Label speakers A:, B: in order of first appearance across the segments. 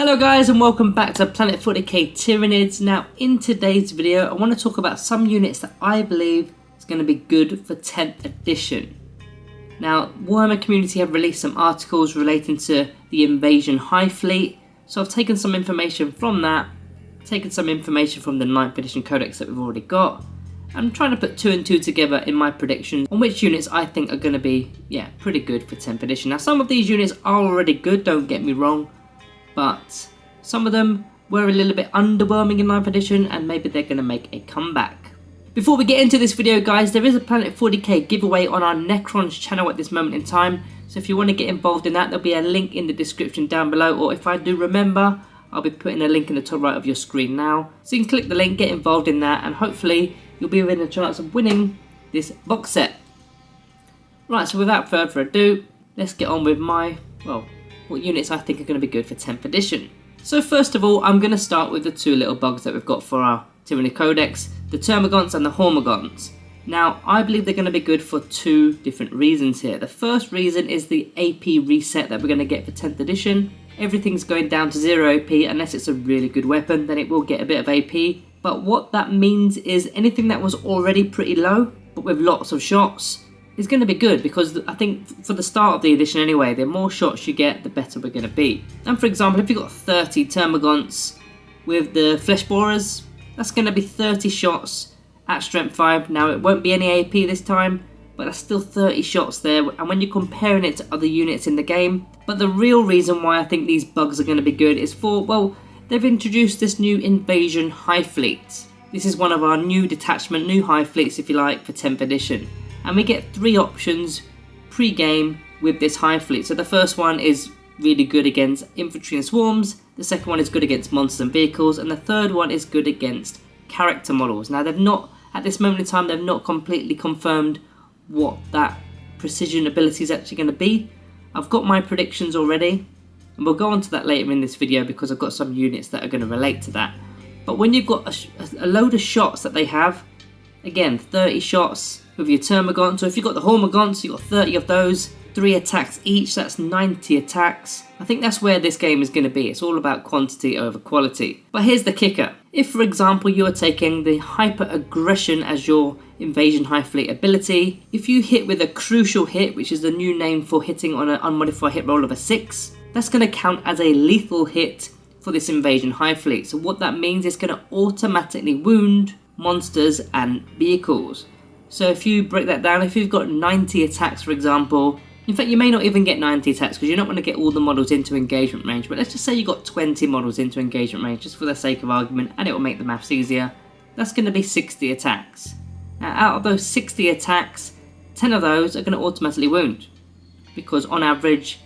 A: Hello guys and welcome back to Planet 40k Tyranids. Now in today's video I want to talk about some units that I believe is going to be good for 10th edition. Now Warhammer community have released some articles relating to the Invasion High Fleet, so I've taken some information from that, taken some information from the 9th edition codex that we've already got. I'm trying to put two and two together in my predictions on which units I think are going to be pretty good for 10th edition. Now some of these units are already good, don't get me wrong, but some of them were a little bit underwhelming in 9th edition and maybe they're going to make a comeback. Before we get into this video guys, there is a Planet 40k giveaway on our Necrons channel at this moment in time, so if you want to get involved in that, there'll be a link in the description down below, or if I do remember, I'll be putting a link in the top right of your screen now. So you can click the link, get involved in that, and hopefully you'll be within a chance of winning this box set. Right, so without further ado, let's get on with what units I think are going to be good for 10th edition. So first of all, I'm going to start with the two little bugs that we've got for our Tyranid Codex, the Termagants and the Hormagaunts. Now, I believe they're going to be good for two different reasons here. The first reason is the AP reset that we're going to get for 10th edition. Everything's going down to 0 AP unless it's a really good weapon, then it will get a bit of AP. But what that means is anything that was already pretty low, but with lots of shots, is going to be good, because I think for the start of the edition anyway, the more shots you get, the better we're going to be. And for example, if you've got 30 Termagants with the Flesh Borers, that's going to be 30 shots at strength 5. Now it won't be any AP this time, but that's still 30 shots there, and when you're comparing it to other units in the game. But the real reason why I think these bugs are going to be good is for, well, they've introduced this new Invasion High Fleet. This is one of our new detachment, new High Fleets if you like, for 10th edition. And we get three options pre-game with this High Fleet. So the first one is really good against infantry and swarms, the second one is good against monsters and vehicles, and the third one is good against character models. Now they've not, at this moment in time, they've not completely confirmed what that precision ability is actually going to be. I've got my predictions already, and we'll go on to that later in this video because I've got some units that are going to relate to that. But when you've got a load of shots that they have, again 30 shots with your Termagant, so if you've got the Hormagaunts, you've got 30 of those, 3 attacks each, that's 90 attacks. I think that's where this game is going to be. It's all about quantity over quality. But here's the kicker. If for example you are taking the Hyper Aggression as your Invasion High Fleet ability, if you hit with a crucial hit, which is the new name for hitting on an unmodified hit roll of a 6, that's going to count as a lethal hit for this Invasion High Fleet. So what that means is going to automatically wound monsters and vehicles. So if you break that down, if you've got 90 attacks for example, in fact you may not even get 90 attacks because you're not going to get all the models into engagement range, but let's just say you got 20 models into engagement range just for the sake of argument, and it will make the maths easier. That's going to be 60 attacks. Now out of those 60 attacks, 10 of those are going to automatically wound, because on average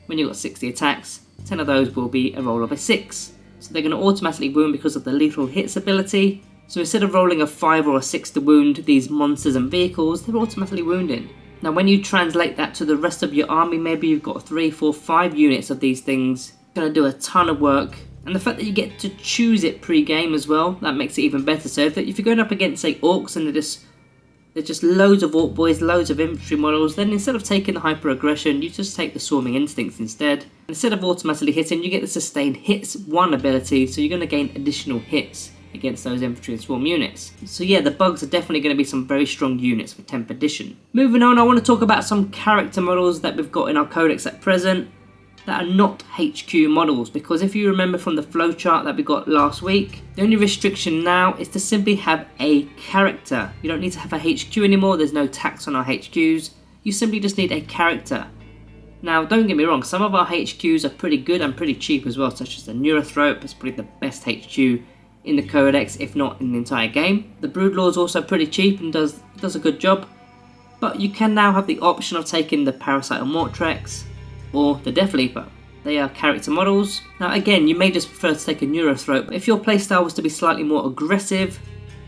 A: when you've got 60 attacks, 10 of those will be a roll of a 6. So they're going to automatically wound because of the lethal hits ability. So instead of rolling a 5 or a 6 to wound these monsters and vehicles, they're automatically wounding. Now when you translate that to the rest of your army, maybe you've got 3, 4, 5 units of these things, it's going to do a ton of work. And the fact that you get to choose it pre-game as well, that makes it even better. So if you're going up against say orcs and there's just loads of orc boys, loads of infantry models, then instead of taking the Hyper Aggression, you just take the Swarming Instincts instead. Instead of automatically hitting, you get the Sustained Hits 1 ability, so you're going to gain additional hits against those infantry and swarm units. So yeah, the bugs are definitely going to be some very strong units for 10th edition. Moving on, I want to talk about some character models that we've got in our codex at present that are not HQ models, because if you remember from the flowchart that we got last week, the only restriction now is to simply have a character. You don't need to have a HQ anymore, there's no tax on our HQs, you simply just need a character. Now don't get me wrong, some of our HQs are pretty good and pretty cheap as well, such as the Neurothrope is probably the best HQ in the codex, if not in the entire game. The Broodlord is also pretty cheap and does a good job, but you can now have the option of taking the Parasite or Mortrex or the Deathleaper. They are character models. Now again, you may just prefer to take a Neurothrope, but if your playstyle was to be slightly more aggressive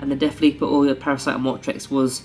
A: and the Deathleaper or the Parasite or Mortrex was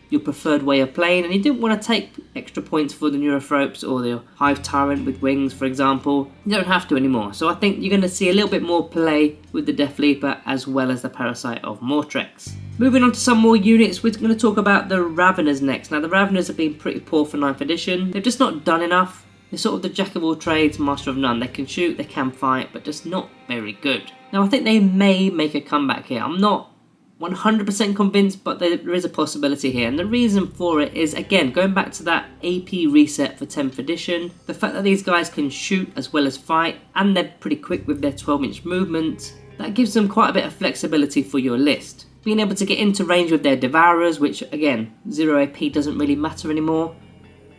A: your preferred way of playing, and you didn't want to take extra points for the Neurothropes or the Hive Tyrant with wings for example, you don't have to anymore. So I think you're going to see a little bit more play with the Deathleaper as well as the Parasite of Mortrex. Moving on to some more units, we're going to talk about the Raveners next. Now the Raveners have been pretty poor for 9th edition, they've just not done enough. They're sort of the jack of all trades, master of none. They can shoot, they can fight, but just not very good. Now I think they may make a comeback here. I'm not 100% convinced, but there is a possibility here. And the reason for it is, again, going back to that AP reset for 10th edition, the fact that these guys can shoot as well as fight, and they're pretty quick with their 12-inch movement, that gives them quite a bit of flexibility for your list. Being able to get into range with their Devourers, which again, 0 AP doesn't really matter anymore.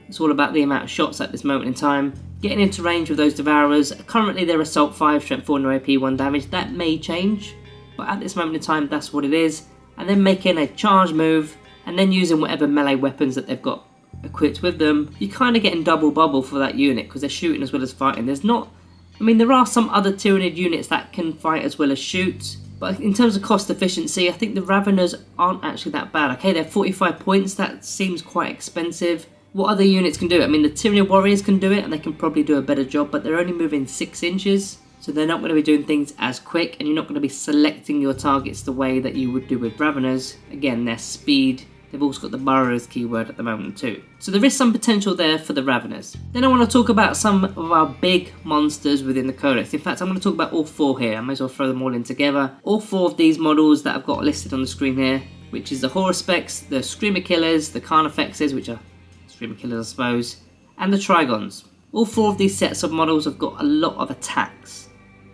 A: It's all about the amount of shots at this moment in time. Getting into range with those Devourers, currently they're Assault 5, Strength 4, no AP, 1 damage. That may change, but at this moment in time, that's what it is. And then making a charge move, and then using whatever melee weapons that they've got equipped with them, you're kind of getting double bubble for that unit, because they're shooting as well as fighting. There are some other Tyranid units that can fight as well as shoot, but in terms of cost efficiency, I think the Raveners aren't actually that bad. Okay, they're 45 points, that seems quite expensive. What other units can do it? I mean, the Tyranid Warriors can do it, and they can probably do a better job, but they're only moving 6 inches, so they're not going to be doing things as quick, and you're not going to be selecting your targets the way that you would do with Raveners. Again, their speed. They've also got the Burrows keyword at the moment too. So there is some potential there for the Raveners. Then I want to talk about some of our big monsters within the Codex. In fact, I'm going to talk about all 4 here. I may as well throw them all in together. All 4 of these models that I've got listed on the screen here, which is the Haruspex, the Screamer Killers, the Carnifexes, which are Screamer Killers I suppose, and the Trygons. All 4 of these sets of models have got a lot of attacks.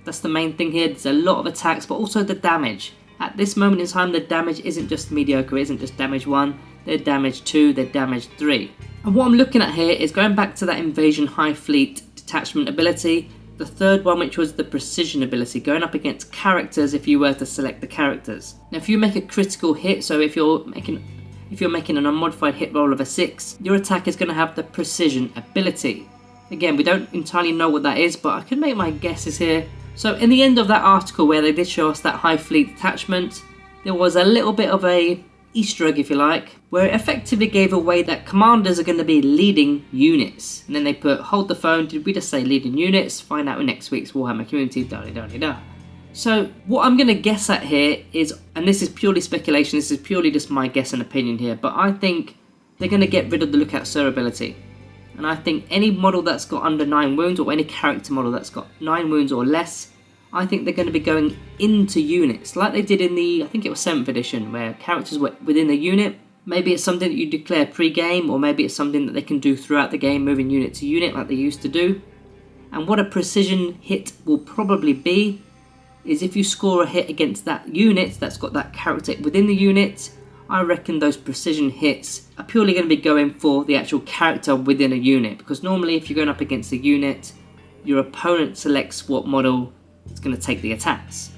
A: That's the main thing here. There's a lot of attacks, but also the damage. At this moment in time, the damage isn't just mediocre, it isn't just damage 1, they're damage 2, they're damage 3. And what I'm looking at here is going back to that Invasion High Fleet detachment ability, the third one, which was the precision ability, going up against characters if you were to select the characters. Now if you make a critical hit, so if you're making an unmodified hit roll of a 6, your attack is going to have the precision ability. Again, we don't entirely know what that is, but I can make my guesses here. So in the end of that article where they did show us that High Fleet detachment, there was a little bit of a Easter egg, if you like, where it effectively gave away that commanders are going to be leading units. And then they put, hold the phone, did we just say leading units? Find out in next week's Warhammer community, da-da-da-da-da. So what I'm going to guess at here is, and this is purely speculation, this is purely just my guess and opinion here, but I think they're going to get rid of the Lookout Sir ability. And I think any model that's got under 9 wounds, or any character model that's got 9 wounds or less, I think they're going to be going into units, like they did in the, I think it was 7th edition, where characters were within the unit. Maybe it's something that you declare pre-game, or maybe it's something that they can do throughout the game, moving unit to unit like they used to do. And what a precision hit will probably be, is if you score a hit against that unit that's got that character within the unit, I reckon those precision hits are purely going to be going for the actual character within a unit, because normally if you're going up against a unit, your opponent selects what model is going to take the attacks.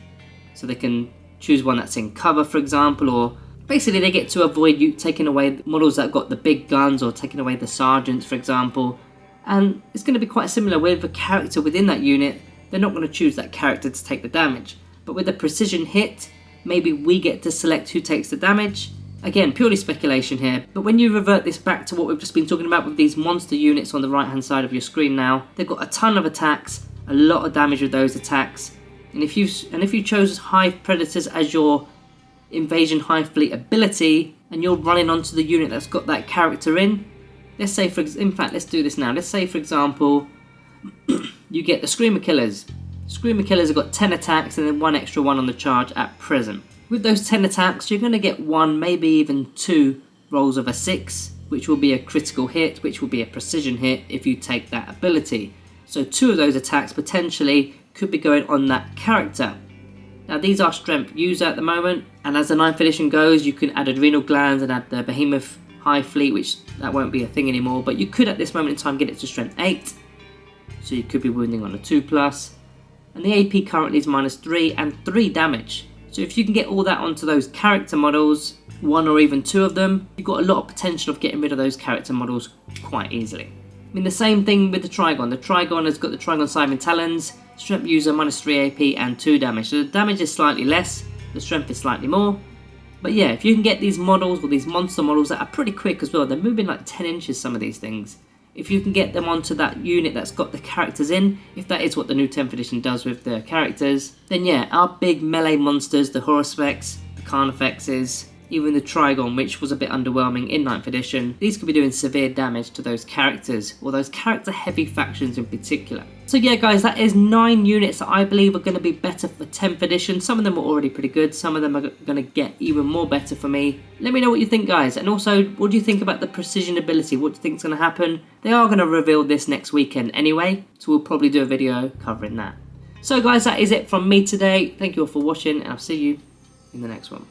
A: So they can choose one that's in cover, for example, or basically they get to avoid you taking away models that have got the big guns, or taking away the sergeants, for example. And it's going to be quite similar with a character within that unit. They're not going to choose that character to take the damage, but with a precision hit, maybe we get to select who takes the damage. Again, purely speculation here, but when you revert this back to what we've just been talking about with these monster units on the right hand side of your screen now, they've got a ton of attacks, a lot of damage with those attacks, and if you chose Hive Predators as your Invasion High Fleet ability, and you're running onto the unit that's got that character in, let's say in fact let's do this now, let's say for example you get the Screamer Killers. Screamer Killers have got 10 attacks and then 1 extra one on the charge at present. With those 10 attacks, you're going to get 1, maybe even 2 rolls of a 6, which will be a critical hit, which will be a precision hit if you take that ability. So 2 of those attacks potentially could be going on that character. Now these are strength user at the moment, and as the 9th edition goes, you can add Adrenal Glands and add the Behemoth High Fleet, which that won't be a thing anymore, but you could at this moment in time get it to strength 8, so you could be wounding on a 2+, and the AP currently is -3 and 3 damage. So if you can get all that onto those character models, 1 or even 2 of them, you've got a lot of potential of getting rid of those character models quite easily. I mean, the same thing with the Trygon. The Trygon has got the Trygon Scything Talons, strength user -3 AP and 2 damage. So the damage is slightly less, the strength is slightly more. But yeah, if you can get these models, or these monster models that are pretty quick as well, they're moving like 10 inches, some of these things. If you can get them onto that unit that's got the characters in, if that is what the new 10th edition does with the characters, then yeah, our big melee monsters, the Haruspex, the Carnifexes, even the Trygon, which was a bit underwhelming in 9th edition. These could be doing severe damage to those characters, or those character heavy factions in particular. So yeah guys, that is 9 units that I believe are going to be better for 10th edition. Some of them are already pretty good, some of them are going to get even more better for me. Let me know what you think guys, and also what do you think about the precision ability? What do you think is going to happen? They are going to reveal this next weekend anyway, so we'll probably do a video covering that. So guys, that is it from me today. Thank you all for watching, and I'll see you in the next one.